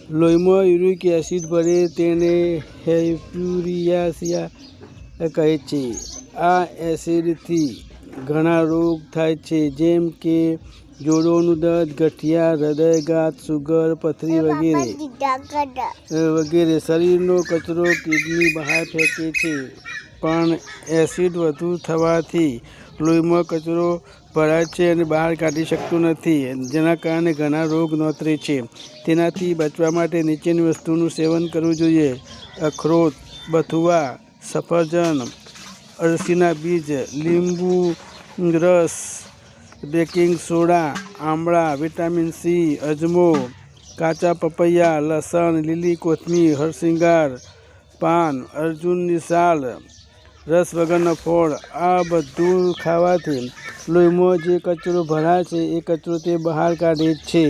લોહીમાં uric acid ભળે તેને હાઇપોયુરેસિયા કહે છે. આ એસિડથી ઘણા રોગ થાય છે, જેમ કે જોડોનું દર્દ, ગઠિયા, હૃદયઘાત, સુગર, પથરી વગેરે. શરીરનો કચરો કિડની બહાર ફેંકે છે, પણ એસિડ વધુ થવાથી લોહીમાં કચરો ભરાય છે અને બહાર કાઢી શકતું નથી, જેના કારણે ઘણા રોગ નોતરે છે. તેનાથી બચવા માટે નીચેની વસ્તુનું સેવન કરવું જોઈએ: અખરોટ, બથુઆ, સફરજન, અળસીના બીજ, લીંબુ રસ, બેકિંગ સોડા, આમળા, વિટામિન સી, અજમો, કાચા પપૈયા, લસણ, લીલી કોથમીર, હરસિંગાર પાન, અર્જુનની છાલ, રસ વગરના ફળ. આ બધું ખાવાથી લોહીમાં જે કચરો ભરાય છે એ કચરો તે બહાર કાઢે છે.